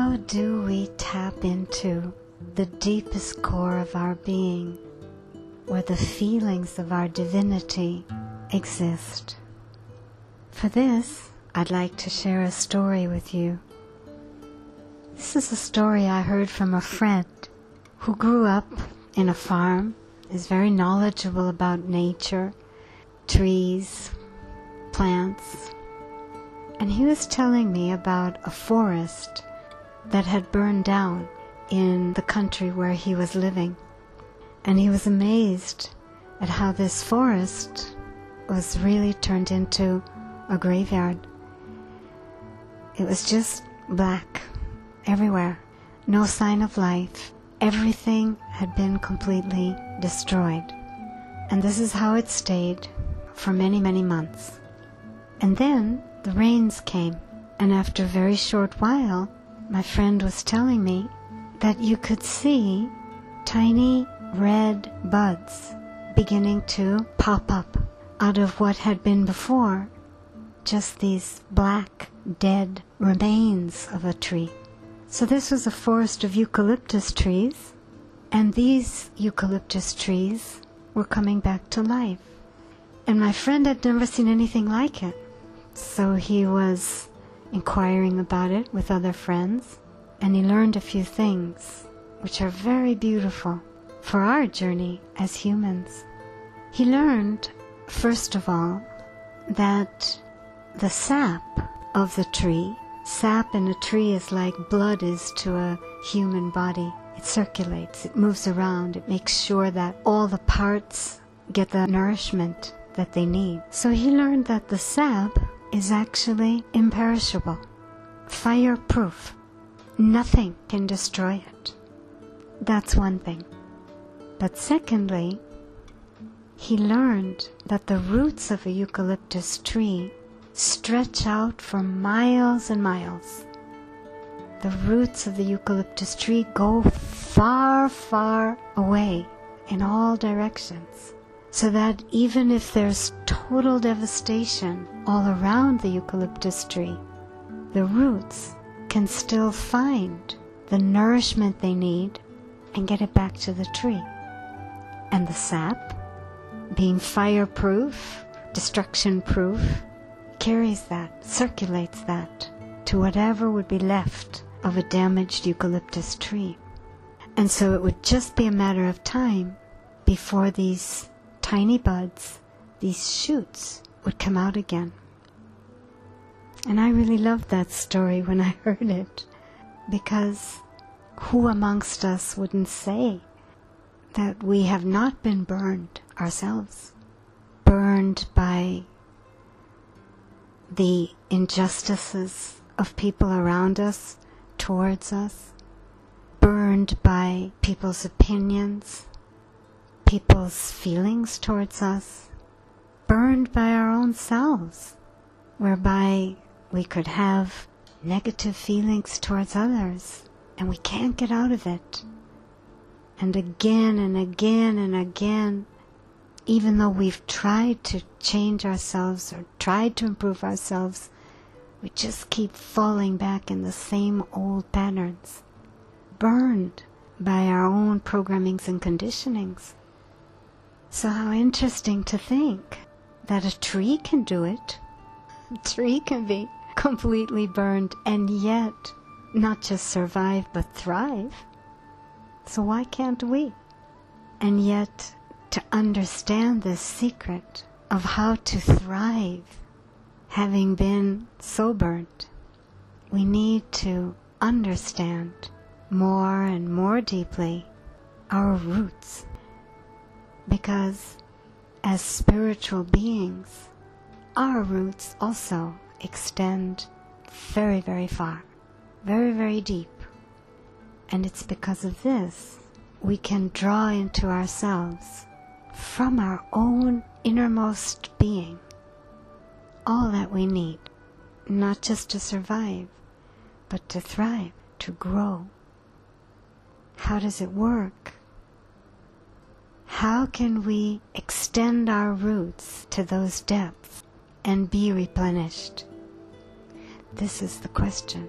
How do we tap into the deepest core of our being, where the feelings of our divinity exist? For this, I'd like to share a story with you. This is a story I heard from a friend who grew up in a farm, is very knowledgeable about nature, trees, plants, and he was telling me about a forest that had burned down in the country where he was living. And he was amazed at how this forest was really turned into a graveyard. It was just black everywhere, no sign of life. Everything had been completely destroyed. And this is how it stayed for many, many months. And then the rains came, and after a very short while, my friend was telling me that you could see tiny red buds beginning to pop up out of what had been before just these black, dead remains of a tree. So this was a forest of eucalyptus trees, and these eucalyptus trees were coming back to life. And my friend had never seen anything like it. So he was inquiring about it with other friends, and he learned a few things which are very beautiful for our journey as humans. He learned, first of all, that the sap of the tree, sap in a tree is like blood is to a human body. It circulates, it moves around, it makes sure that all the parts get the nourishment that they need. So he learned that the sap is actually imperishable, fireproof. Nothing can destroy it. That's one thing. But secondly, he learned that the roots of a eucalyptus tree stretch out for miles and miles. The roots of the eucalyptus tree go far, far away in all directions, so that even if there's total devastation all around the eucalyptus tree, the roots can still find the nourishment they need and get it back to the tree. And the sap, being fireproof, destruction-proof, carries that, circulates that to whatever would be left of a damaged eucalyptus tree. And so it would just be a matter of time before these tiny buds, these shoots, would come out again. And I really loved that story when I heard it, because who amongst us wouldn't say that we have not been burned ourselves, burned by the injustices of people around us, towards us, burned by people's opinions, people's feelings towards us, burned by our own selves, whereby we could have negative feelings towards others, and we can't get out of it. And again and again and again, even though we've tried to change ourselves or tried to improve ourselves, we just keep falling back in the same old patterns, burned by our own programmings and conditionings. So how interesting to think that a tree can do it. A tree can be completely burned and yet not just survive but thrive. So why can't we? And yet, to understand this secret of how to thrive, having been so burnt, we need to understand more and more deeply our roots. Because as spiritual beings, our roots also extend very, very far, very, very deep. And it's because of this we can draw into ourselves from our own innermost being all that we need, not just to survive, but to thrive, to grow. How does it work? How can we extend our roots to those depths and be replenished? This is the question.